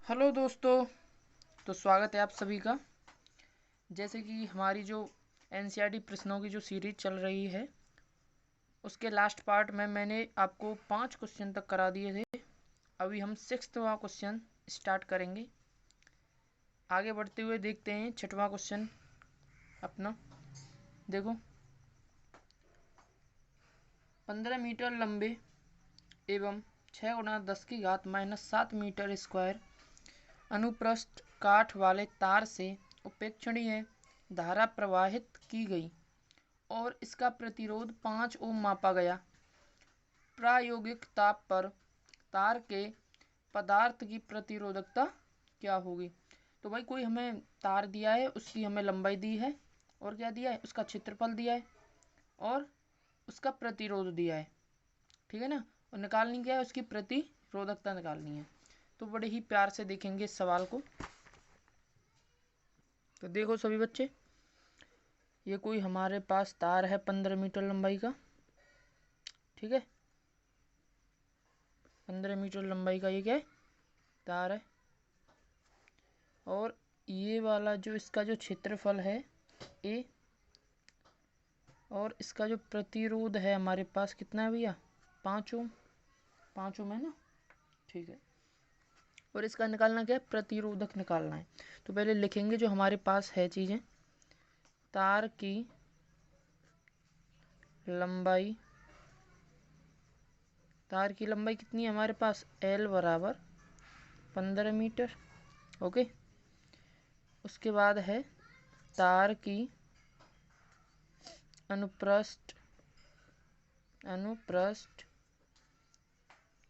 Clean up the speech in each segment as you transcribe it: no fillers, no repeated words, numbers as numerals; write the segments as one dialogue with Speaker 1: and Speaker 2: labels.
Speaker 1: Hello दोस्तों। तो स्वागत है आप सभी का। जैसे कि हमारी जो एनसीईआरटी प्रश्नों की जो सीरीज चल रही है उसके लास्ट पार्ट में मैंने आपको 5 क्वेश्चन तक करा दिए थे। अभी हम 6वां क्वेश्चन स्टार्ट करेंगे। आगे बढ़ते हुए देखते हैं 6वां क्वेश्चन अपना। देखो, 15 मीटर लंबे एवं 6 गुणा 10 की घात -7 मीटर स्क्वायर अनुप्रस्थ काठ वाले तार से उपेक्षणीय धारा प्रवाहित की गई और इसका प्रतिरोध 5 ओम मापा गया। प्रायोगिक ताप पर तार के पदार्थ की प्रतिरोधकता क्या होगी। तो भाई कोई हमें तार दिया है, उसकी हमें लंबाई दी है और क्या दिया है, उसका क्षेत्रफल दिया है और उसका प्रतिरोध दिया है। ठीक है ना। और निकालनी क्या है, उसकी प्रतिरोधकता निकालनी है। तो बड़े ही प्यार से देखेंगे इस सवाल को। तो देखो सभी बच्चे, ये कोई हमारे पास तार है 15 मीटर लंबाई का। ठीक है, 15 मीटर लंबाई का ये क्या है, तार है। और ये वाला जो इसका जो क्षेत्रफल है ए, और इसका जो प्रतिरोध है हमारे पास कितना है भैया, 5 ओम। 5 ओम है ना। ठीक है। और इसका निकालना क्या है, प्रतिरोधक निकालना है। तो पहले लिखेंगे जो हमारे पास है चीज़ें। तार की लंबाई, तार की लंबाई कितनी है हमारे पास, L बराबर 15 मीटर। ओके। उसके बाद है तार की अनुप्रस्थ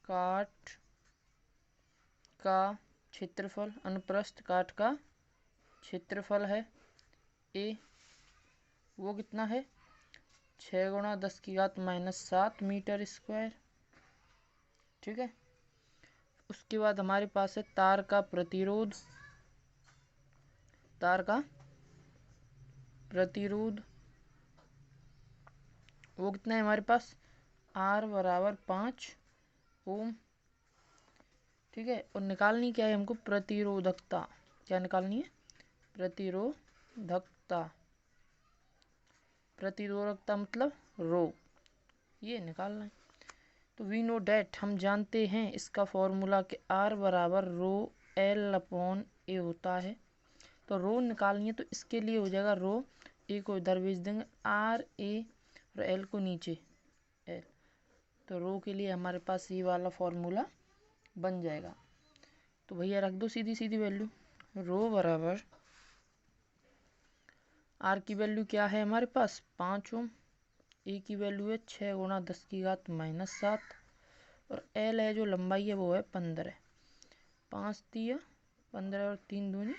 Speaker 1: काठ का क्षेत्रफल, अनुप्रस्थ काठ का क्षेत्रफल है ए, वो कितना है 6 गुणा 10 की घात -7 मीटर स्क्वायर। ठीक है। उसके बाद हमारे पास है तार का प्रतिरोध। तार का प्रतिरोध वो कितना है हमारे पास, R बराबर 5 ओम। ठीक है। और निकालनी क्या है हमको, प्रतिरोधकता। क्या निकालनी है, प्रतिरोधकता। प्रतिरोधकता मतलब रो, ये निकालना है। तो वी नो डैट, हम जानते हैं इसका फॉर्मूला कि R बराबर रो L अपॉन ए होता है। तो रो निकालनी है तो इसके लिए हो जाएगा रो, ए को इधर भेज देंगे, आर ए और एल को नीचे एल। तो रो के लिए हमारे पास ये वाला फॉर्मूला बन जाएगा। तो भैया रख दो सीधी सीधी वैल्यू। रो बराबर आर की वैल्यू क्या है हमारे पास 5 ओम, ए की वैल्यू है 6 गुणा 10 की घात -7 और एल है जो लंबाई है वो है 15। 5 दिया 15 और 3 दूनी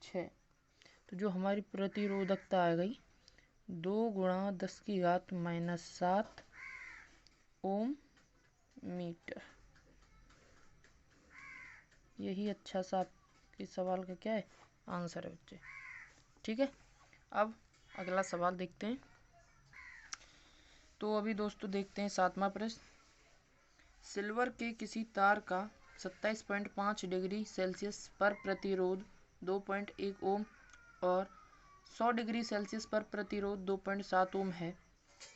Speaker 1: 6। तो जो हमारी प्रतिरोधकता आ गई 2 गुणा 10 की घात -7 ओम मीटर। यही अच्छा सा आपके सवाल का क्या है, आंसर है बच्चे। ठीक है। अब अगला सवाल देखते हैं। तो अभी दोस्तों देखते हैं 7वां प्रश्न। सिल्वर के किसी तार का 27.5 डिग्री सेल्सियस पर प्रतिरोध 2.1 ओम और 100 डिग्री सेल्सियस पर प्रतिरोध 2.7 ओम है।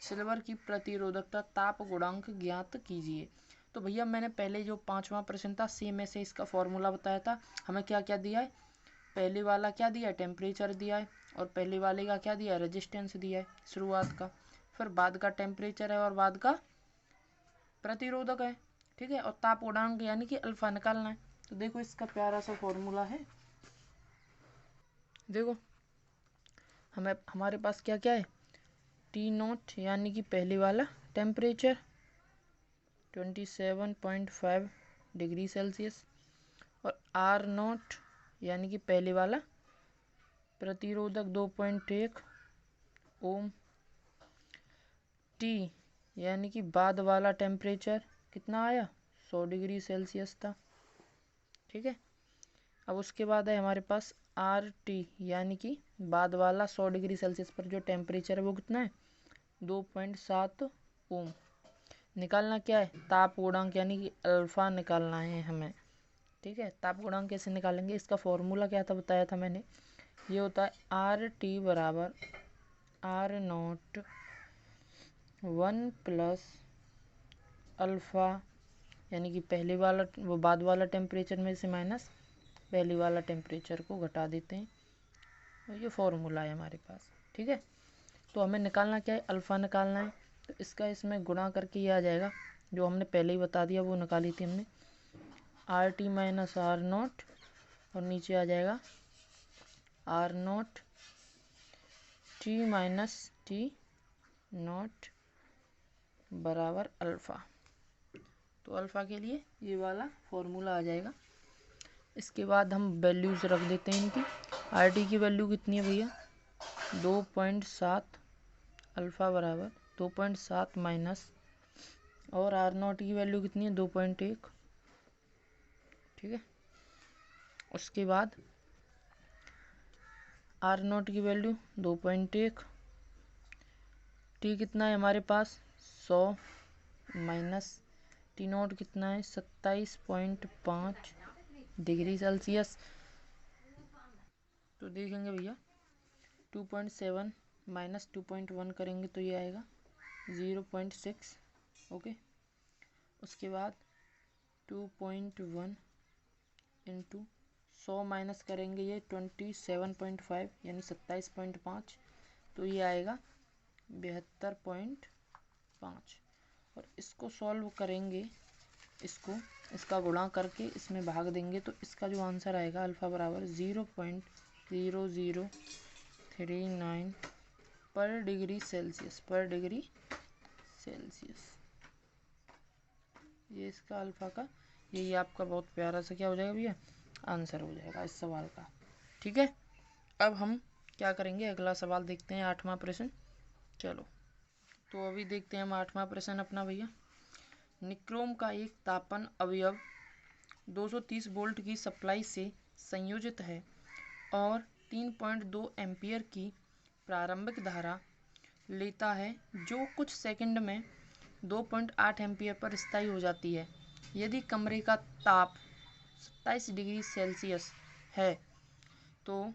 Speaker 1: सिल्वर की प्रतिरोधकता ताप गुणांक ज्ञात कीजिए। तो भैया मैंने पहले जो 5वां प्रश्न था सेम में से इसका फॉर्मूला बताया था। हमें क्या क्या दिया है, पहले वाला क्या दिया है, टेम्परेचर दिया है, और पहले वाले का क्या दिया है, रेजिस्टेंस दिया है शुरुआत का, फिर बाद का टेम्परेचर है और बाद का प्रतिरोधक है। ठीक है। और ताप गुणांक यानी कि अल्फा निकालना है। तो देखो इसका प्यारा सा फॉर्मूला है। देखो हमें हमारे पास क्या क्या है, टी नोट यानी कि पहले वाला टेम्परेचर 27.5 डिग्री सेल्सियस और आर नोट यानी कि पहले वाला प्रतिरोधक 2.1 ओम। टी यानी कि बाद वाला टेम्परेचर कितना आया 100 डिग्री सेल्सियस था। ठीक है। अब उसके बाद है हमारे पास आर टी यानी कि बाद वाला 100 डिग्री सेल्सियस पर जो टेम्परेचर है वो कितना है 2.7 ओम। निकालना क्या है, ताप गुणांक यानी कि अल्फा निकालना है हमें। ठीक है। ताप गुणांक कैसे निकालेंगे, इसका फॉर्मूला क्या था बताया था मैंने, ये होता है RT बराबर R0 1 प्लस अल्फ़ा, यानी कि पहले वाला वो बाद वाला टेम्परेचर में से माइनस पहले वाला टेम्परेचर को घटा देते हैं, और ये फॉर्मूला है हमारे पास। ठीक है, तो हमें निकालना क्या है, अल्फ़ा निकालना है। तो इसका इसमें गुणा करके ये आ जाएगा, जो हमने पहले ही बता दिया वो निकाली थी हमने, RT माइनस R0, और नीचे आ जाएगा R0 T माइनस T0 बराबर अल्फ़ा। तो अल्फ़ा के लिए ये वाला फॉर्मूला आ जाएगा। इसके बाद हम वैल्यूज़ रख देते हैं इनकी। RT की वैल्यू कितनी है भैया, 2.7, अल्फ़ा बराबर 2.7 माइनस, और R0 की वैल्यू कितनी है, 2.1। ठीक है, उसके बाद R0 की वैल्यू 2.1, T कितना है हमारे पास 100 माइनस T0 कितना है 27.5 डिग्री सेल्सियस। तो देखेंगे भैया 2.7 माइनस 2.1 करेंगे तो ये आएगा 0.6। ओके, उसके बाद 2.1 इंटू 100 माइनस करेंगे ये 27.5 यानी 27.5, तो ये आएगा 72.5। और इसको सॉल्व करेंगे, इसका गुणा करके इसमें भाग देंगे, तो इसका जो आंसर आएगा अल्फ़ा बराबर 0.0039 पर डिग्री सेल्सियस। ये इसका अल्फ़ा का यही आपका बहुत प्यारा सा क्या हो जाएगा भैया, आंसर हो जाएगा इस सवाल का। ठीक है, अब हम क्या करेंगे, अगला सवाल देखते हैं, 8वां प्रश्न। चलो, तो अभी देखते हैं हम 8वां प्रश्न अपना भैया। निक्रोम का एक तापन अवयव 230 वोल्ट की सप्लाई से संयोजित है और 3.2 एम्पियर की प्रारंभिक धारा लेता है, जो कुछ सेकंड में 2.8 एम्पियर पर स्थायी हो जाती है। यदि कमरे का ताप 27 डिग्री सेल्सियस है तो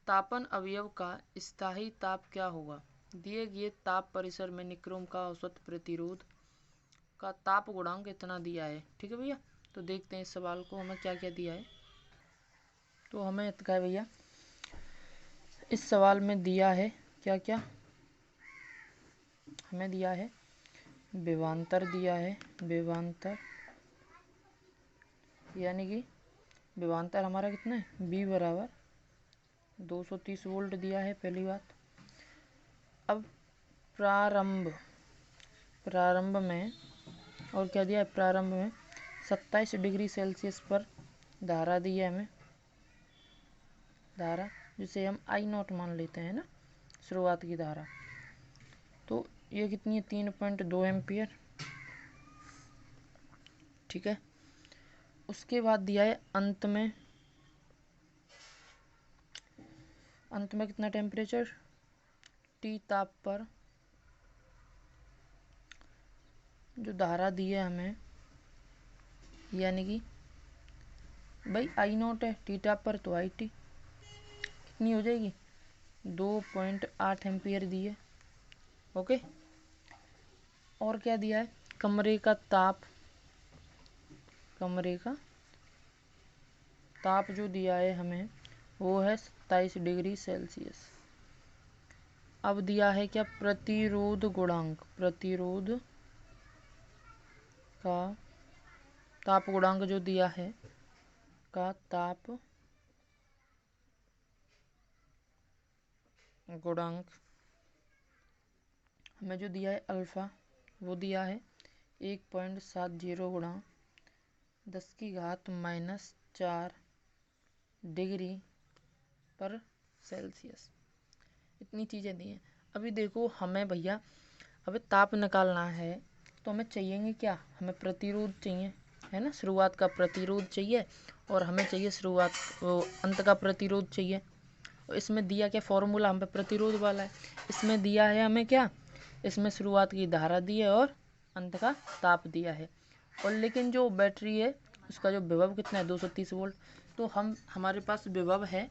Speaker 1: तापन अवयव का स्थायी ताप क्या होगा। दिए गए ताप परिसर में निक्रोम का औसत प्रतिरोध का ताप गुणांक इतना दिया है। ठीक है भैया, तो देखते हैं इस सवाल को हमें क्या क्या दिया है। तो हमें क्या है भैया, इस सवाल में दिया है क्या क्या, हमें दिया है विभवांतर दिया है, विभवांतर यानी कि विभवांतर हमारा कितना है, V बराबर 230 वोल्ट दिया है, पहली बात। अब प्रारंभ में और क्या दिया है, प्रारंभ में 27 डिग्री सेल्सियस पर धारा दी है हमें, धारा जिसे हम I0 मान लेते हैं ना, शुरुआत की धारा। तो ये कितनी है, 3.2 एम्पियर। ठीक है, उसके बाद दिया है अंत में कितना टेम्परेचर, T ताप पर जो धारा दी है हमें, यानी कि भाई I0 है, T ताप पर तो IT कितनी हो जाएगी, 2.8 एम्पियर दी है। ओके, और क्या दिया है, कमरे का ताप जो दिया है हमें वो है 27 डिग्री सेल्सियस। अब दिया है क्या, प्रतिरोध गुणांक, प्रतिरोध का ताप गुणांक जो दिया है का ताप गुणांक हमें जो दिया है अल्फ़ा, वो दिया है 1.70 गुणा 10⁻⁻4 डिग्री पर सेल्सियस। इतनी चीज़ें दी हैं। अभी देखो हमें भैया अभी ताप निकालना है, तो हमें चाहिए क्या, हमें प्रतिरोध चाहिए, है ना, शुरुआत का प्रतिरोध चाहिए, और हमें चाहिए अंत का प्रतिरोध चाहिए। और इसमें दिया क्या, फॉर्मूला हम पे प्रतिरोध वाला है। इसमें दिया है हमें क्या, इसमें शुरुआत की धारा दी है और अंत का ताप दिया है। और लेकिन जो बैटरी है इसका जो विभव कितना है 230 वोल्ट। तो हमारे पास विभव है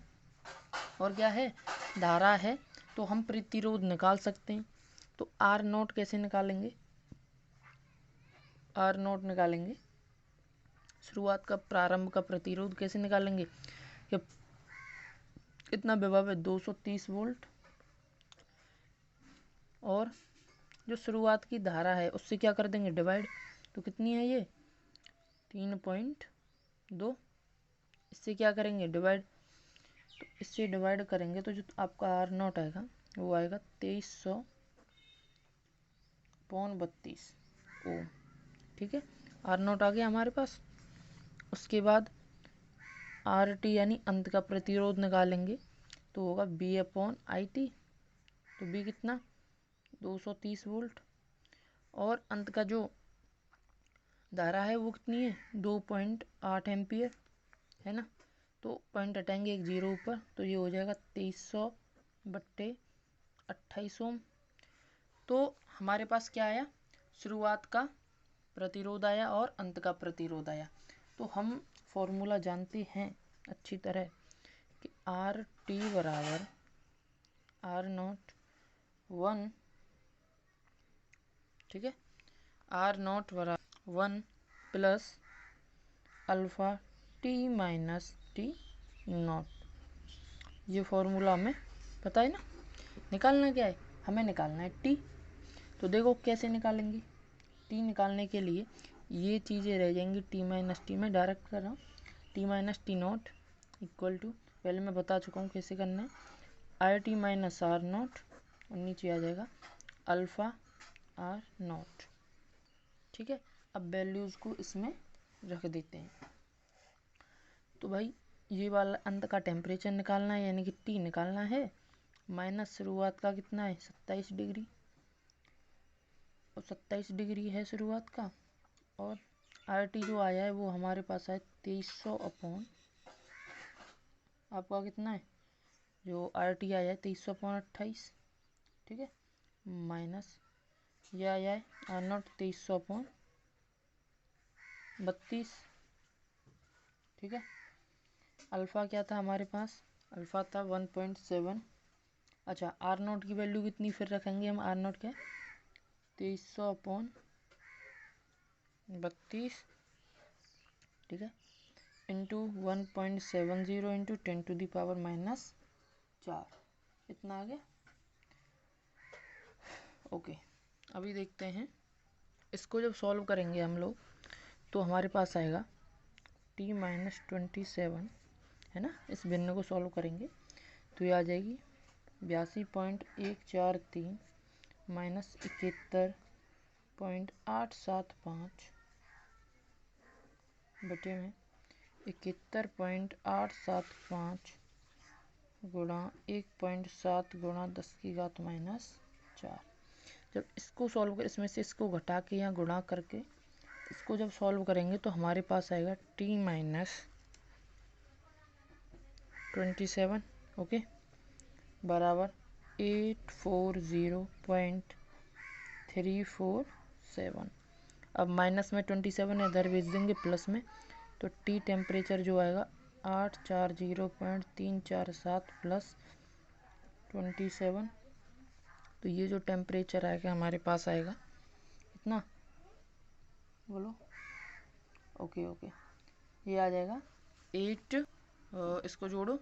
Speaker 1: और क्या है, धारा है, तो हम प्रतिरोध निकाल सकते हैं। तो आर नोट कैसे निकालेंगे, आर नोट निकालेंगे, शुरुआत का प्रारंभ का प्रतिरोध कैसे निकालेंगे कि कितना विभव है 230 वोल्ट, और जो शुरुआत की धारा है उससे क्या कर देंगे डिवाइड। तो कितनी है ये 3.2, इससे क्या करेंगे डिवाइड। तो इससे डिवाइड करेंगे तो जो आपका आर नॉट आएगा वो आएगा 2300/32 ओम। ठीक है, आर नॉट आ गया हमारे पास। उसके बाद आर टी यानी अंत का प्रतिरोध निकालेंगे, तो होगा B/IT। तो बी कितना 230 वोल्ट, और अंत का जो धारा है वो कितनी है 2.8 एम्पियर है ना। तो पॉइंट हटाएंगे एक जीरो ऊपर, तो ये हो जाएगा 2300/28 ओम। तो हमारे पास क्या आया, शुरुआत का प्रतिरोध आया और अंत का प्रतिरोध आया। तो हम फॉर्मूला जानते हैं अच्छी तरह कि आर टी बराबर आर नॉट 1, ठीक है, आर नॉट बराबर 1 plus alpha T minus T not. ये फॉर्मूला हमें पता है ना। निकालना क्या है, हमें निकालना है टी। तो देखो कैसे निकालेंगे, टी निकालने के लिए ये चीज़ें रह जाएंगी, टी माइनस टी में डायरेक्ट कर रहा हूँ, T minus T not equal to, पहले मैं बता चुका हूँ कैसे करना है, R T minus R not, और नीचे आ जाएगा अल्फ़ा आर नॉट। ठीक है, अब वैल्यूज़ को इसमें रख देते हैं। तो भाई ये वाला अंत का टेम्परेचर निकालना है, यानी कि टी निकालना है, माइनस शुरुआत का कितना है 27 डिग्री, और 27 डिग्री है शुरुआत का, और आर टी जो आया है वो हमारे पास है 2300 अपॉन, आपका कितना है जो आर टी आया है 2300/28, ठीक है, माइनस यह आया है आर नॉट 2300/32, ठीक है। अल्फ़ा क्या था हमारे पास, अल्फ़ा था 1.7। अच्छा, आर नॉट की वैल्यू कितनी फिर रखेंगे हम, आर नॉट क्या 2300/32, ठीक है, इंटू 1.70 इंटू 10⁻⁻4, इतना आ गया। ओके, अभी देखते हैं इसको जब सॉल्व करेंगे हम लोग, तो हमारे पास आएगा t-27 है ना। इस भिन्न को सॉल्व करेंगे तो ये आ जाएगी 82.143 माइनस 71.875 बटे में 71.875 गुणा 1.7 गुणा 10⁻⁻4। जब इसको सॉल्व कर, इसमें से इसको घटा के या गुणा करके इसको जब सॉल्व करेंगे तो हमारे पास आएगा t-27 ओके बराबर 840.347। अब माइनस में 27 इधर भेज देंगे प्लस में, तो टी टेम्परेचर जो आएगा 840.347 प्लस 27। तो ये जो टेम्परेचर आएगा हमारे पास आएगा कितना बोलो, ओके ओके, ये आ जाएगा 8, इसको जोड़ो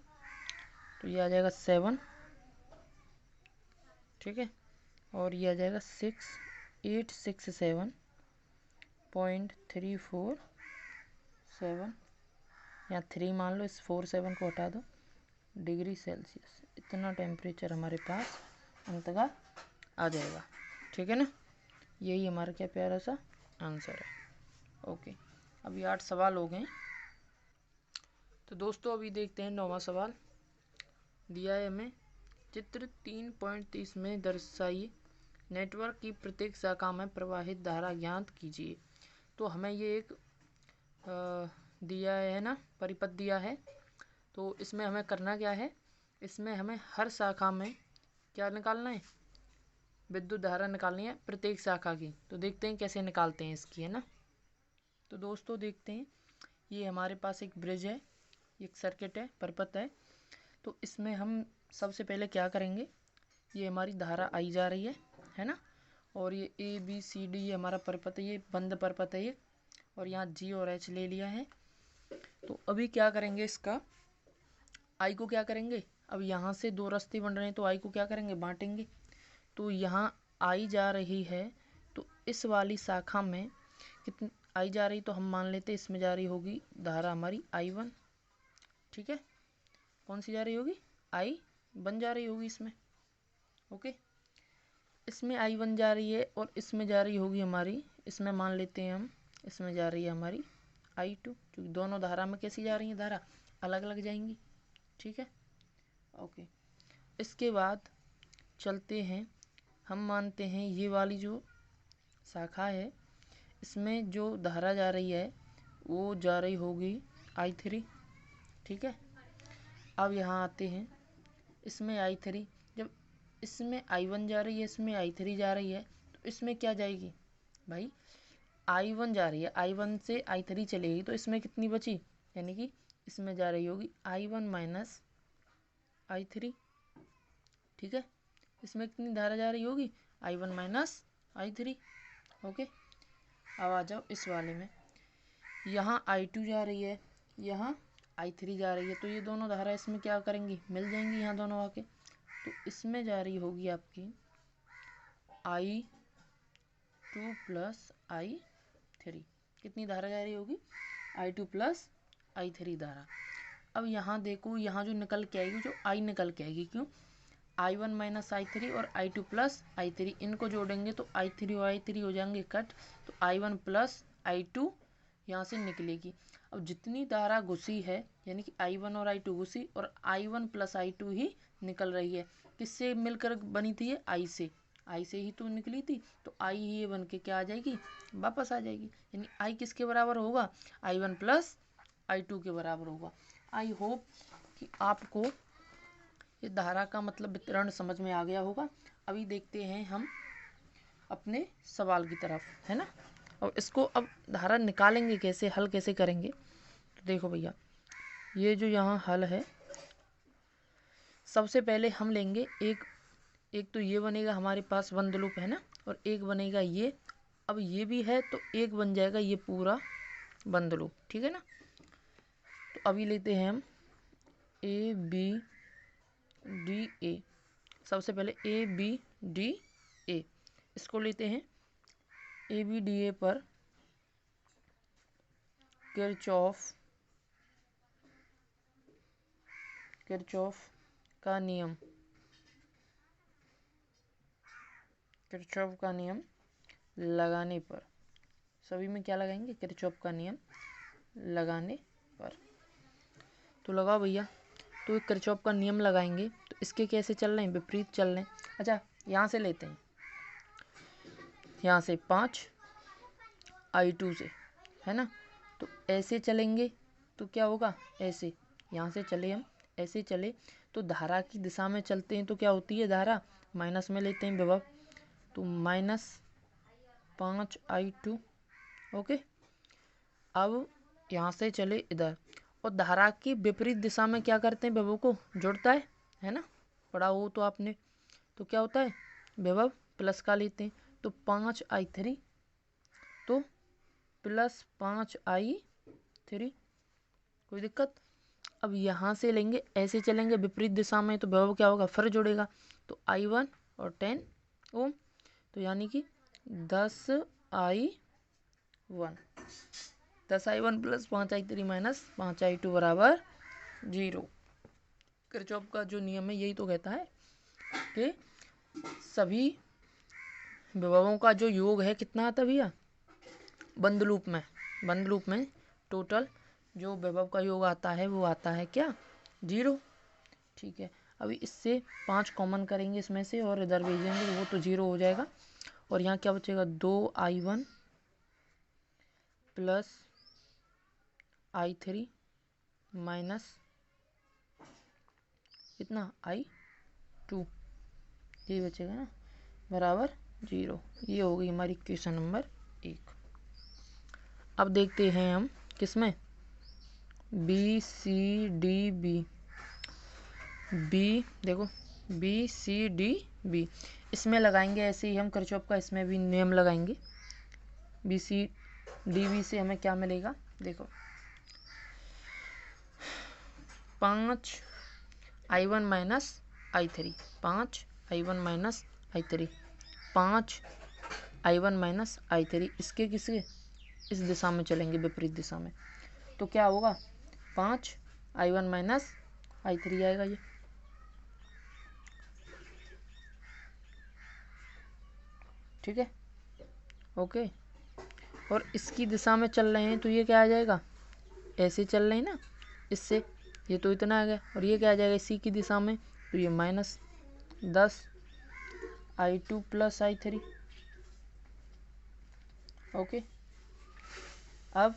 Speaker 1: तो ये आ जाएगा 7, ठीक है, और ये आ जाएगा 867.347, या 3 मान लो, इस 47 को हटा दो, डिग्री सेल्सियस। इतना टेम्परेचर हमारे पास अंत का आ जाएगा, ठीक है ना। यही हमारा क्या प्यारा सा आंसर है। ओके, अभी 8 सवाल हो गए। तो दोस्तों अभी देखते हैं 9वां सवाल दिया है हमें, चित्र 3.30 में दर्शाइए नेटवर्क की प्रत्येक शाखा में प्रवाहित धारा ज्ञात कीजिए। तो हमें ये एक दिया है ना, परिपथ दिया है। तो इसमें हमें करना क्या है, इसमें हमें हर शाखा में क्या निकालना है, विद्युत धारा निकालनी है प्रत्येक शाखा की। तो देखते हैं कैसे निकालते हैं इसकी, है ना। तो दोस्तों देखते हैं ये हमारे पास एक ब्रिज है, एक सर्किट है, परपथ है। तो इसमें हम सबसे पहले क्या करेंगे, ये हमारी धारा आई जा रही है ना, और ये ए बी सी डी ये हमारा परपथ है, ये बंद परपथ है ये, और यहाँ जी और एच ले लिया है। तो अभी क्या करेंगे, इसका आई को क्या करेंगे, अब यहाँ से दो रास्ते बन रहे हैं तो आई को क्या करेंगे, बांटेंगे। तो यहाँ आई जा रही है, तो इस वाली शाखा में कितनी आई जा रही, तो हम मान लेते हैं इसमें जा रही होगी धारा हमारी I1। ठीक है, कौन सी जा रही होगी, I1 जा रही होगी इसमें। ओके, इसमें I1 जा रही है और इसमें जा रही होगी हमारी, इसमें मान लेते हैं हम, इसमें जा रही है हमारी I2, क्योंकि दोनों धारा में कैसी जा रही है, धारा अलग अलग जाएंगी। ठीक है, ओके। इसके बाद चलते हैं, हम मानते हैं ये वाली जो शाखा है इसमें जो धारा जा रही है वो जा रही होगी I3। ठीक है, अब यहाँ आते हैं, इसमें I3, जब इसमें I1 जा रही है, इसमें I3 जा रही है, तो इसमें क्या जाएगी भाई, I1 जा रही है, I1 से I3 चलेगी, तो इसमें कितनी बची, यानी कि इसमें जा रही होगी I1 माइनस I3। ठीक है, इसमें कितनी धारा जा रही होगी, I1 माइनस I3। ओके, अब आ जाओ इस वाले में, यहाँ I2 जा रही है, यहाँ I3 जा रही है, तो ये दोनों धारा इसमें क्या करेंगी, मिल जाएंगी यहाँ दोनों आके। तो इसमें जा रही होगी आपकी I2 प्लस I3, कितनी धारा जा रही होगी, I2 प्लस I3 धारा। अब यहाँ देखो, यहाँ जो निकल के आएगी, जो I निकल के आएगी, क्यों, I1 माइनस I3 और I2 प्लस I3, इनको जोड़ेंगे तो I3 और I3 हो जाएंगे कट, तो I1 प्लस I2 यहाँ से निकलेगी। अब जितनी धारा घुसी है, यानी कि I1 और I2 घुसी, और I1 प्लस I2 ही निकल रही है, किससे मिलकर बनी थी ये, I से ही तो निकली थी, तो I ही ये बन के क्या आ जाएगी, वापस आ जाएगी। यानी I किसके बराबर होगा, I1 प्लस I2 के बराबर होगा। आई होप कि आपको ये धारा का मतलब वितरण समझ में आ गया होगा। अभी देखते हैं हम अपने सवाल की तरफ, है ना, और इसको अब धारा निकालेंगे कैसे, हल कैसे करेंगे। तो देखो भैया, ये जो यहाँ हल है, सबसे पहले हम लेंगे एक तो ये बनेगा हमारे पास बंद लूप, है ना, और एक बनेगा ये। अब ये भी है तो एक बन जाएगा ये पूरा बंद लूप। ठीक है ना, तो अभी लेते हैं हम ABDA, सबसे पहले ABDA, इसको लेते हैं। ABDA पर किरचॉफ का नियम, किरचॉफ का नियम लगाने पर, सभी में क्या लगाएंगे, किरचॉफ का नियम लगाने पर। तो लगाओ भैया, तो किरचॉफ का नियम लगाएंगे, तो इसके कैसे चल रहे हैं, विपरीत चल रहे हैं। अच्छा, यहाँ से लेते हैं, यहाँ से 5 I2 से, है ना, तो ऐसे चलेंगे तो क्या होगा, ऐसे यहाँ से चले हम, ऐसे चले तो धारा की दिशा में चलते हैं तो क्या होती है, धारा माइनस में लेते हैं विभव, तो -5 I2। ओके, अब यहाँ से चले इधर, और धारा की विपरीत दिशा में क्या करते हैं, विभव को जुड़ता है ना, पढ़ा हो तो आपने। तो क्या होता है, विभव प्लस का लेते हैं, तो 5 I3 तो प्लस 5 I3, कोई दिक्कत। अब यहाँ से लेंगे, ऐसे चलेंगे विपरीत दिशा में, तो विभव क्या होगा, फिर जुड़ेगा, तो I1 और 10 ओम, तो यानी कि 10I1 plus 5 I3 minus 5 I2 बराबर 0। किरचॉफ का जो नियम है यही तो कहता है कि सभी विभवों का जो योग है कितना आता है भैया, बंद लूप में टोटल जो विभव का योग आता है वो आता है क्या, 0। ठीक है, अभी इससे 5 कॉमन करेंगे इसमें से और इधर भेजेंगे, वो तो 0 हो जाएगा, और यहाँ क्या बचेगा, 2I1 प्लस I3 माइनस कितना, I2, ये बचेगा ना, बराबर 0। ये हो गई हमारी क्वेश्चन नंबर 1। अब देखते हैं हम किसमें, B C D B, B देखो बी सी डी बी, इसमें लगाएंगे ऐसे ही हम किरचॉफ का इसमें भी नियम लगाएंगे। बी सी डी बी से हमें क्या मिलेगा, देखो 5I1 minus I3, 5I1 minus I3, 5I1 minus I3, इसके किसके, इस दिशा में चलेंगे, विपरीत दिशा में, तो क्या होगा 5I1 माइनस I3 आएगा ये। ठीक है, ओके। और इसकी दिशा में चल रहे हैं तो ये क्या आ जाएगा, ऐसे चल रहे हैं ना इससे, ये तो इतना आ गया, और ये क्या आ जाएगा इसी की दिशा में, तो ये -10I2 प्लस I3। ओके, अब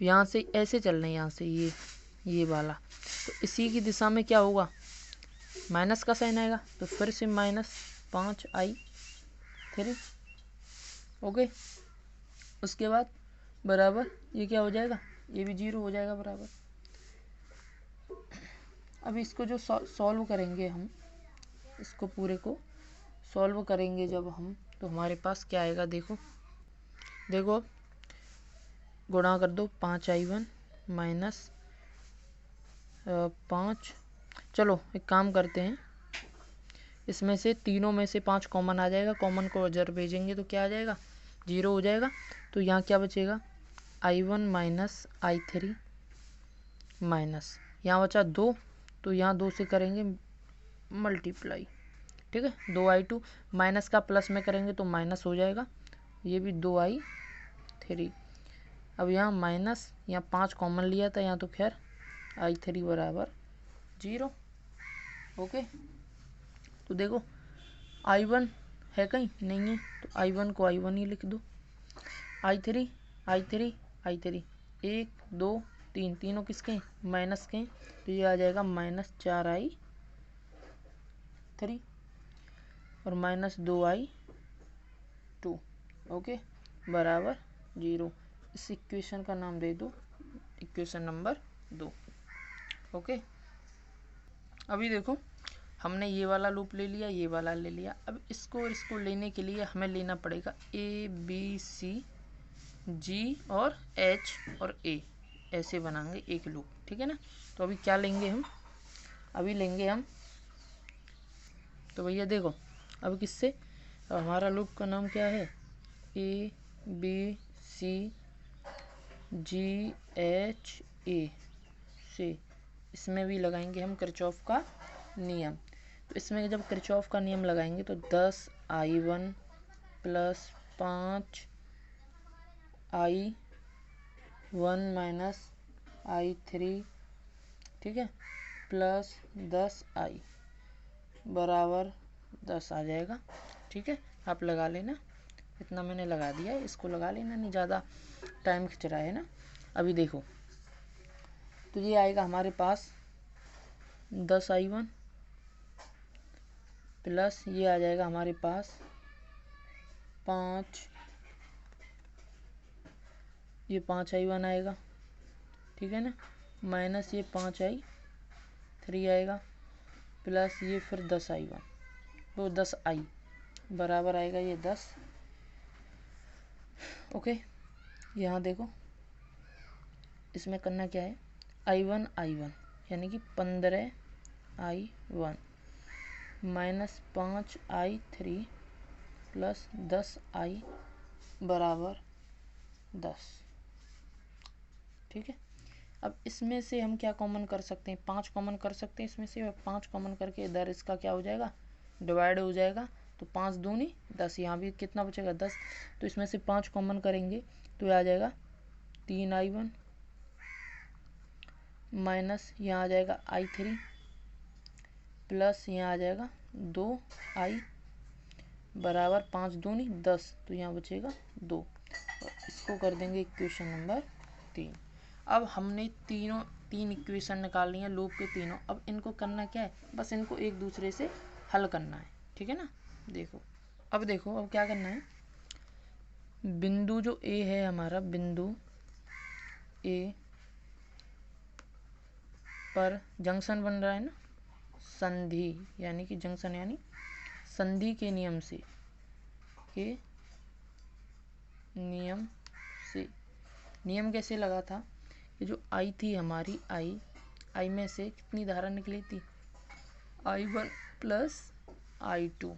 Speaker 1: यहाँ से ऐसे चल रहे हैं, यहाँ से ये वाला, तो इसी की दिशा में क्या होगा, माइनस का साइन आएगा, तो फिर से -5I3। ओके, उसके बाद बराबर ये क्या हो जाएगा, ये भी 0 हो जाएगा बराबर। अब इसको जो सॉल्व करेंगे हम, इसको पूरे को सॉल्व करेंगे जब हम, तो हमारे पास क्या आएगा, देखो गुणा कर दो 5I1 माइनस 5, चलो एक काम करते हैं, इसमें से तीनों में से 5 कॉमन आ जाएगा, कॉमन को जर भेजेंगे तो क्या आ जाएगा, 0 हो जाएगा। तो यहाँ क्या बचेगा, I1 माइनस I3 माइनस, यहाँ बचा 2, तो यहाँ 2 से करेंगे मल्टीप्लाई। ठीक है, 2I2 माइनस का प्लस में करेंगे तो माइनस हो जाएगा, ये भी 2I3। अब यहाँ माइनस, यहाँ 5 कॉमन लिया था, यहाँ तो खैर I3 बराबर 0। ओके, तो देखो I1 है कहीं नहीं है, तो I1 को I1 ही लिख दो, I3 I3 I3, 1 2 3, तीनों किसके माइनस के, तो ये आ जाएगा -4I3 और -2I2। ओके, बराबर 0। इस इक्वेशन का नाम दे दो इक्वेशन नंबर 2। ओके, अभी देखो हमने ये वाला लूप ले लिया, ये वाला ले लिया। अब इसको लेने के लिए हमें लेना पड़ेगा ABC G और H और A, ऐसे बनाएंगे एक लूप। ठीक है ना, तो अभी क्या लेंगे हम, अभी लेंगे हम, तो भैया देखो अब किससे, हमारा लूप का नाम क्या है, ABC G H A से, इसमें भी लगाएंगे हम किरचॉफ का नियम। तो इसमें जब किरचॉफ का नियम लगाएंगे तो 10I1 plus 5I1 minus I3, ठीक है, प्लस 10I बराबर 10 आ जाएगा। ठीक है, आप लगा लेना, इतना मैंने लगा दिया है, इसको लगा लेना, नहीं ज़्यादा टाइम खिंच रहा है ना। अभी देखो तो ये आएगा हमारे पास 10I1 प्लस ये आ जाएगा हमारे पास 5, ये 5I1 आएगा, ठीक है ना, माइनस ये 5I3 आएगा, प्लस ये फिर 10I1, तो 10I बराबर आएगा ये 10। ओके, यहाँ देखो इसमें करना क्या है, I1 यानी कि 15I1 minus 5I3 plus 10I बराबर 10। ठीक है, अब इसमें से हम क्या कॉमन कर सकते हैं, 5 कॉमन कर सकते हैं इसमें से, और 5 कॉमन करके इधर इसका क्या हो जाएगा, डिवाइड हो जाएगा, तो 5 दूनी 10, यहाँ भी कितना बचेगा 10, तो इसमें से 5 कॉमन करेंगे तो आ जाएगा 3I1 माइनस यहाँ आ जाएगा I3 प्लस यहाँ आ जाएगा 2I बराबर 5 दूनी 10, तो यहाँ बचेगा 2, और इसको कर देंगे इक्वेशन नंबर 3। अब हमने तीन इक्वेशन निकाल ली हैं लूप के तीनों। अब इनको करना क्या है, बस इनको एक दूसरे से हल करना है। ठीक है ना, देखो अब क्या करना है, बिंदु जो ए है हमारा, बिंदु ए पर जंक्शन बन रहा है ना, संधि यानी कि जंक्शन यानी संधि के नियम से, नियम कैसे लगा था कि जो आई थी हमारी, आई में से कितनी धारा निकली थी, I1 प्लस I2।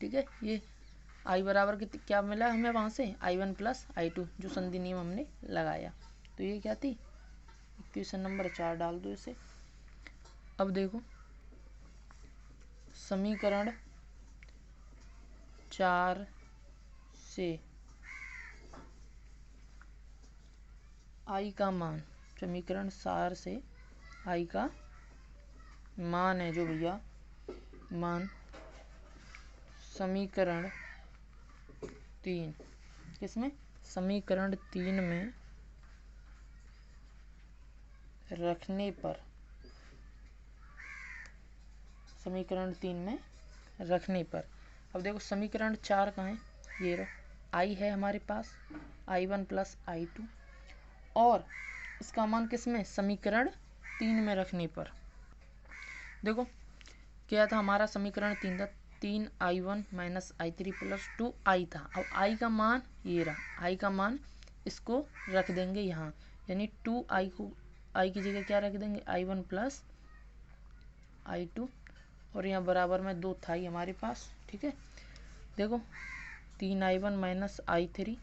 Speaker 1: ठीक है, ये I बराबर क्या मिला हमें वहाँ से, I1 प्लस I2, जो संधि नियम हमने लगाया। तो ये क्या थी, इक्वेशन नंबर 4 डाल दो इसे। अब देखो समीकरण 4 से I का मान, समीकरण 4 से I का मान है जो भैया, मान समीकरण 3, किसमें, समीकरण 3 में रखने पर, समीकरण 3 में रखने पर। अब देखो समीकरण 4 कहाँ है, ये रहा, I है हमारे पास, I1 प्लस I2, और इसका मान किसमें, समीकरण 3 में रखने पर। देखो क्या था हमारा, समीकरण 3 था, 3I1 minus I3 plus 2I था। अब I का मान ये रहा, I का मान इसको रख देंगे यहाँ, यानी 2I को, I की जगह क्या रख देंगे, I1 प्लस I2, और यहाँ बराबर में 2 था ही हमारे पास। ठीक है, देखो 3I1 माइनस I3,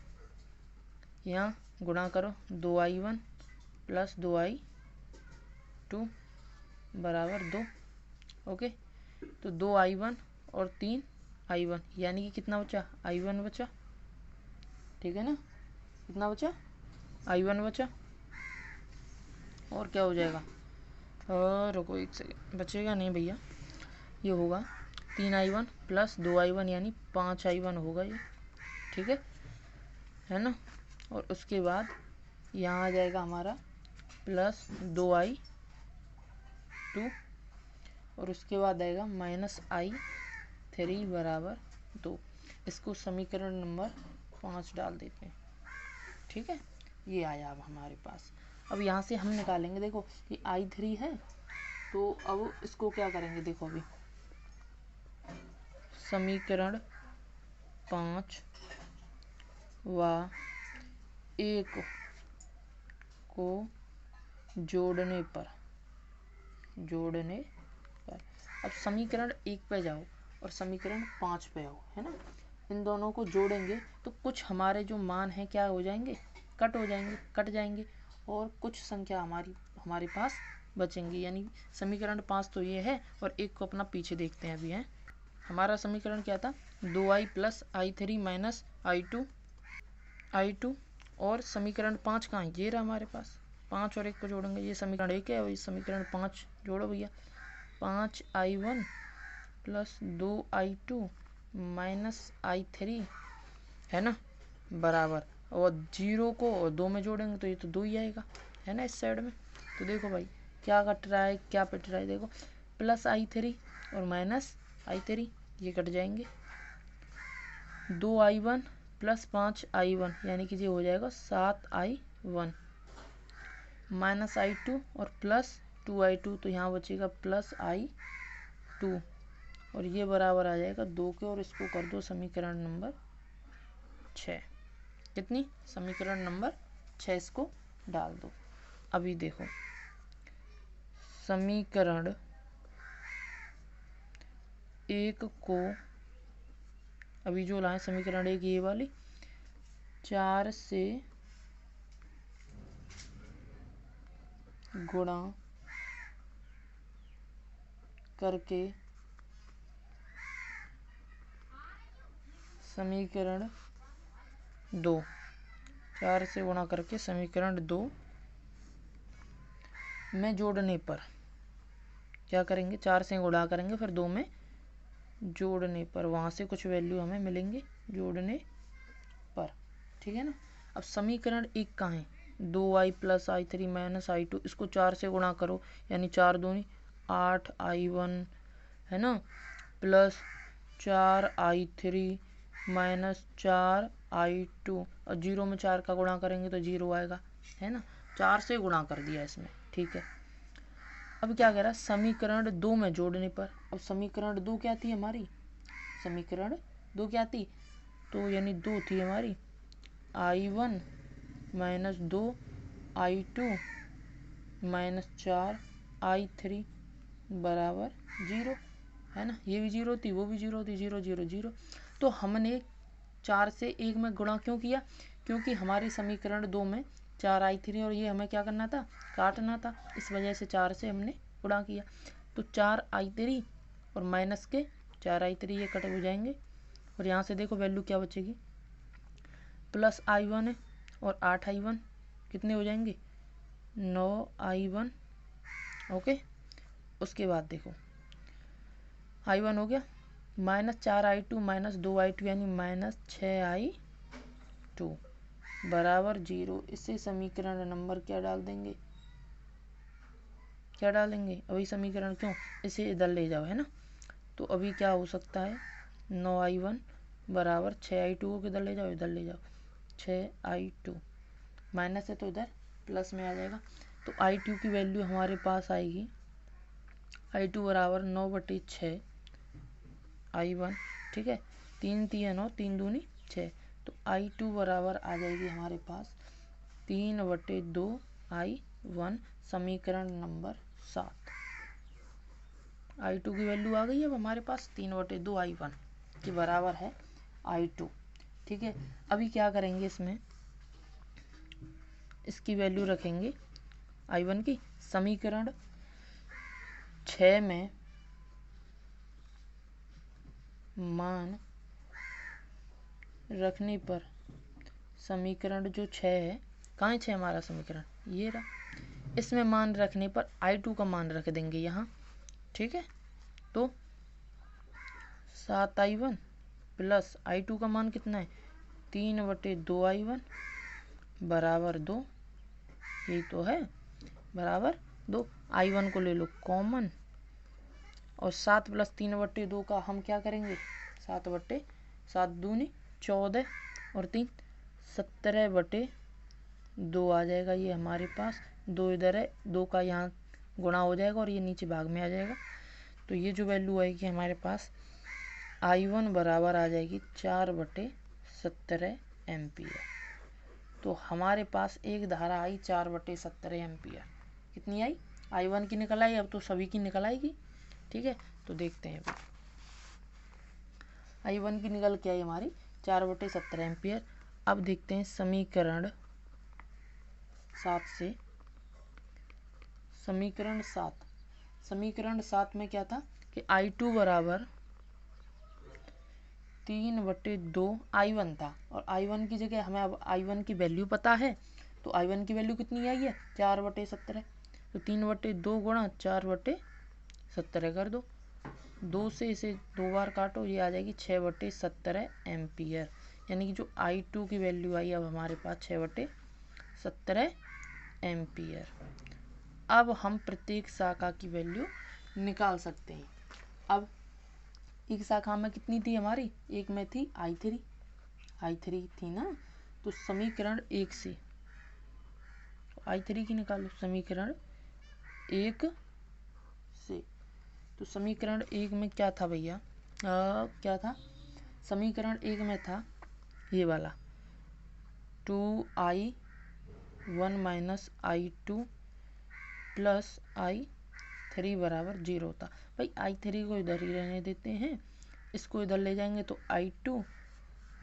Speaker 1: यहाँ गुणा करो 2I1 प्लस 2I2 बराबर 2। ओके, तो 2I1 और 3I1, यानी कि कितना बचा, I1 बचा। ठीक है ना, कितना बचा, I1 बचा। और क्या हो जाएगा, रुको एक सेकेंड, बचेगा नहीं भैया, ये होगा 3I1 प्लस 2I1 यानी 5I1 होगा ये। ठीक है ना, और उसके बाद यहाँ आ जाएगा हमारा प्लस 2I2, और उसके बाद आएगा माइनस I3 बराबर 2। इसको समीकरण नंबर 5 डाल देते हैं। ठीक है, ये आया अब हमारे पास। अब यहाँ से हम निकालेंगे, देखो ये I3 है, तो अब इसको क्या करेंगे, देखो अभी समीकरण 5 व 1 को जोड़ने पर, अब समीकरण 1 पे जाओ और समीकरण 5 पे आओ, है ना, इन दोनों को जोड़ेंगे तो कुछ हमारे जो मान हैं क्या हो जाएंगे, कट जाएंगे, और कुछ संख्या हमारे पास बचेंगी। यानी समीकरण 5 तो ये है, और 1 को अपना पीछे देखते हैं अभी। है हमारा समीकरण क्या था, 2I plus I3 minus I2, और समीकरण 5 कहाँ है, ये रहा हमारे पास, 5 और 1 को जोड़ेंगे, ये समीकरण 1 है, और ये समीकरण 5 जोड़ो भैया, 5I1 plus 2I2 minus I3, है ना, बराबर, और 0 को और 2 में जोड़ेंगे तो ये तो 2 ही आएगा, है ना, इस साइड में। तो देखो भाई क्या कट रहा है, क्या पिट रहा है, देखो प्लस I3 और माइनस I3 ये कट जाएंगे, 2I1 प्लस 5I1 यानी कि ये हो जाएगा 7I1 माइनस I2 और प्लस 2I2, तो यहाँ बचेगा प्लस I2, और ये बराबर आ जाएगा 2 के, और इसको कर दो समीकरण नंबर 6। कितनी, समीकरण नंबर 6 इसको डाल दो। अभी देखो समीकरण 1 को, अभी जो लाए समीकरण 1 ये वाली, 4 से गुणा करके समीकरण 2, 4 से गुणा करके समीकरण 2 में जोड़ने पर क्या करेंगे, 4 से गुणा करेंगे, फिर 2 में जोड़ने पर वहाँ से कुछ वैल्यू हमें मिलेंगे जोड़ने पर। ठीक है ना, अब समीकरण 1 कहाँ है, 2I plus I3 minus I2, इसको 4 से गुणा करो, यानी 4 दूनी 8I1, है ना, प्लस 4I3 माइनस 4I2, और 0 में 4 का गुणा करेंगे तो 0 आएगा, है ना, 4 से गुणा कर दिया इसमें। ठीक है, अब क्या कह रहा है, समीकरण 2 में जोड़ने पर। अब समीकरण 2 क्या थी हमारी, समीकरण 2 क्या थी, तो यानी 2 थी हमारी I1 minus 2 I2 minus 4 I3 बराबर 0, है ना। ये भी 0 थी, वो भी 0 थी, 0 0 0। तो हमने 4 से 1 में गुणा क्यों किया, क्योंकि हमारे समीकरण 2 में 4 I3 और ये हमें क्या करना था, काटना था, इस वजह से 4 से हमने गुणा किया। तो 4 I3 और माइनस के 4 I3 ये कट हो जाएंगे और यहाँ से देखो वैल्यू क्या बचेगी, प्लस I1 है और 8 I1 कितने हो जाएंगे, 9 I1। ओके, उसके बाद देखो I1 हो गया माइनस 4 I2 माइनस 2 I2 यानी माइनस 6 I2 बराबर 0। इससे समीकरण नंबर क्या डाल देंगे, क्या डालेंगे, अभी समीकरण क्यों, इसे इधर ले जाओ, है ना। तो अभी क्या हो सकता है, 9 I1 बराबर 6 I2 को किधर ले जाओ, इधर ले जाओ, 6 I2 माइनस है तो इधर प्लस में आ जाएगा। तो I2 की वैल्यू हमारे पास आएगी, I2 बराबर 9/6 I1, ठीक है, 3 3 9, 3 दूनी 6। तो I2 बराबर आ जाएगी हमारे पास 3/2 I1, समीकरण नंबर 7। I2 की वैल्यू आ गई है अब हमारे पास 3/2 I1 के बराबर है I2, ठीक है। अभी क्या करेंगे, इसमें इसकी वैल्यू रखेंगे I1 की, समीकरण 6 में मान रखने पर समीकरण जो 6 है, कहाँ है 6 हमारा समीकरण, ये रहा, इसमें मान रखने पर I2 का मान रख देंगे यहाँ, ठीक है। तो 7 I1 प्लस I2 का मान कितना है, 3/2 I1 बराबर 2, यही तो है, बराबर 2। I1 को ले लो कॉमन और 7 प्लस 3/2 का हम क्या करेंगे, 7/7 दूनी 14 और 3 17/2 आ जाएगा। ये हमारे पास 2 इधर है, 2 का यहाँ गुणा हो जाएगा और ये नीचे भाग में आ जाएगा। तो ये जो वैल्यू आएगी हमारे पास I1 बराबर आ जाएगी 4/17 एम्पियर। तो हमारे पास एक धारा आई 4/17 एम्पियर, कितनी आई, I1 की निकल आई, अब तो सभी की निकल आएगी, ठीक है। तो देखते हैं I1 की निकल के आई हमारी 4/17 एम्पियर। अब देखते हैं समीकरण 7 से, समीकरण 7 में क्या था कि I2 बराबर 3/2 I1 था और I1 की जगह हमें अब I1 की वैल्यू पता है, तो I1 की वैल्यू कितनी आई है, 4/17। तो 3/2 गुणा 4/17 कर दो, 2 से इसे 2 बार काटो, ये आ जाएगी 6/17 एम्पियर। यानी कि जो I2 की वैल्यू आई अब हमारे पास 6/17 एम्पियर। अब हम प्रत्येक शाखा की वैल्यू निकाल सकते हैं। अब एक शाखा में कितनी थी हमारी, एक में थी I3 थी ना, तो समीकरण 1 से I3 की निकालो, समीकरण 1 से। तो समीकरण 1 में क्या था भैया, क्या था, समीकरण 1 में था ये वाला 2I1 minus I2 plus I3 बराबर 0 था। भाई I3 को इधर ही रहने देते हैं, इसको इधर ले जाएंगे तो I2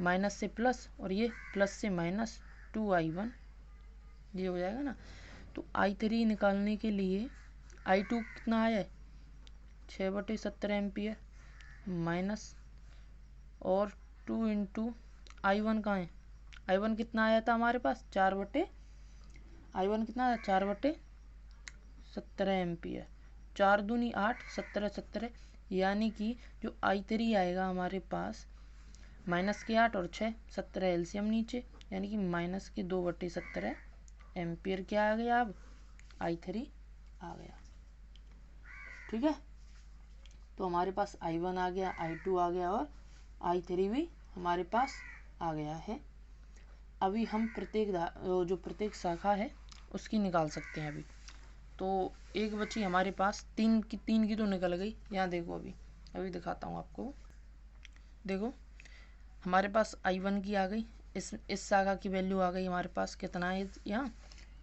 Speaker 1: माइनस से प्लस और ये प्लस से माइनस 2I1, ये हो जाएगा ना। तो I3 निकालने के लिए I2 कितना आया है, 6/17 एम्पियर माइनस और 2 इंटू I1 कहाँ है, I1 कितना आया था हमारे पास, I1 कितना आया 4/17 एम्पियर, 4 दूनी 8, 17 17, यानी कि जो I3 आएगा हमारे पास माइनस के 8 और 6, 17 एलसीएम नीचे, यानी कि माइनस के 2/17 एम्पियर क्या आ गया, अब I3 आ गया, ठीक है। तो हमारे पास I1 आ गया, I2 आ गया और I3 भी हमारे पास आ गया है। अभी हम प्रत्येक जो प्रत्येक शाखा है उसकी निकाल सकते हैं। अभी तो एक बची हमारे पास, तीन की तो निकल गई। यहाँ देखो, अभी दिखाता हूँ आपको। देखो हमारे पास I1 की आ गई, इस शाखा की वैल्यू आ गई हमारे पास। कितना है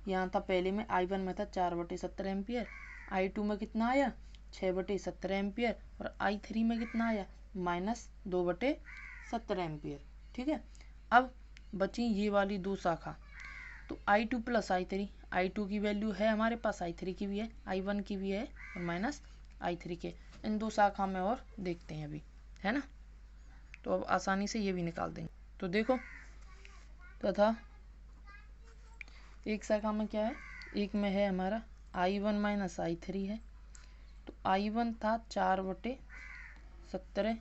Speaker 1: यहाँ था पहले में, I1 में था 4/17 एम्पियर, I2 में कितना आया 6/17 एम्पियर, और I3 में कितना आया -2/17 एम्पियर। ठीक है, अब बची ये वाली दो शाखा, तो I2 प्लस I3, I2 की वैल्यू है हमारे पास, I3 की भी है, I1 की भी है, और माइनस I3 के। इन दो शाखा में और देखते हैं अभी, है ना। तो अब आसानी से ये भी निकाल देंगे। तो देखो, तथा एक शाखा में क्या है, एक में है हमारा I1 माइनस I3 है। तो I1 था 4/17,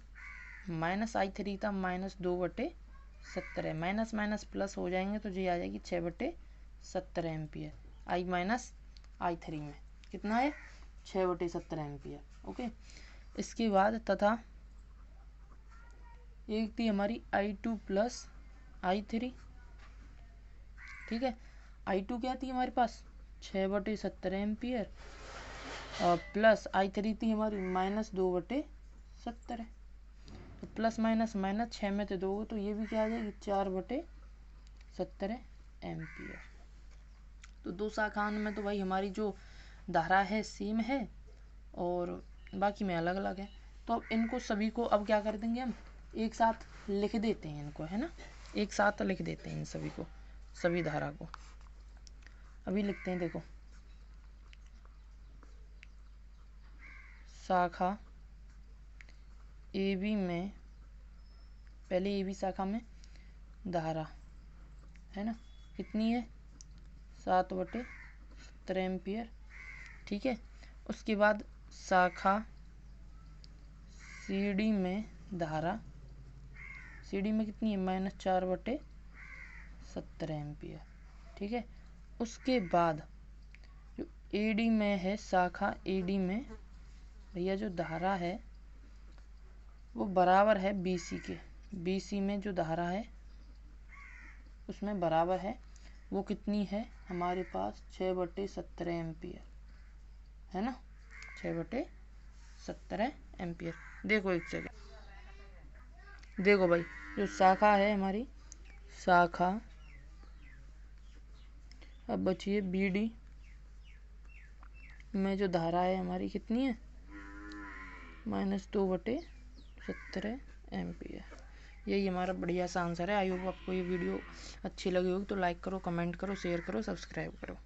Speaker 1: माइनस I3 था -2/17, माइनस माइनस प्लस हो जाएंगे तो ये आ जाएगी 6/17 एम्पियर। I माइनस I3 में कितना है 6/17 एम्पियर। ओके, इसके बाद तथा एक थी हमारी I2 प्लस I3। ठीक है, I2 क्या थी हमारे पास 6/17 एम्पियर, और प्लस I3 थी हमारी -2/17। तो प्लस माइनस माइनस 6 में से 2, तो ये भी क्या आ जाएगी 4/17 एम्पियर। तो दो शाखाओं में तो भाई हमारी जो धारा है सेम है, और बाकी में अलग अलग है। तो अब इनको सभी को अब क्या कर देंगे, हम एक साथ लिख देते हैं इनको, है ना। एक साथ लिख देते हैं इन सभी को, सभी धारा को अभी लिखते हैं। देखो, शाखा AB में, पहले AB शाखा में धारा है ना, कितनी है 7/17 एम्पियर। ठीक है, उसके बाद शाखा CD में धारा, CD में कितनी है -4/17 एम्पियर। ठीक है, उसके बाद जो AD में है, शाखा AD में भैया जो धारा है वो बराबर है BC के। BC में जो धारा है उसमें बराबर है, वो कितनी है हमारे पास 6/17 एम्पियर, है ना, 6/17 एम्पियर। देखो एक सेकेंड, देखो भाई, जो शाखा है हमारी, शाखा अब बची है BD में जो धारा है हमारी कितनी है -2/17 एम्पियर। यही हमारा बढ़िया सा आंसर है। आई होप आपको ये वीडियो अच्छी लगी होगी, तो लाइक करो, कमेंट करो, शेयर करो, सब्सक्राइब करो।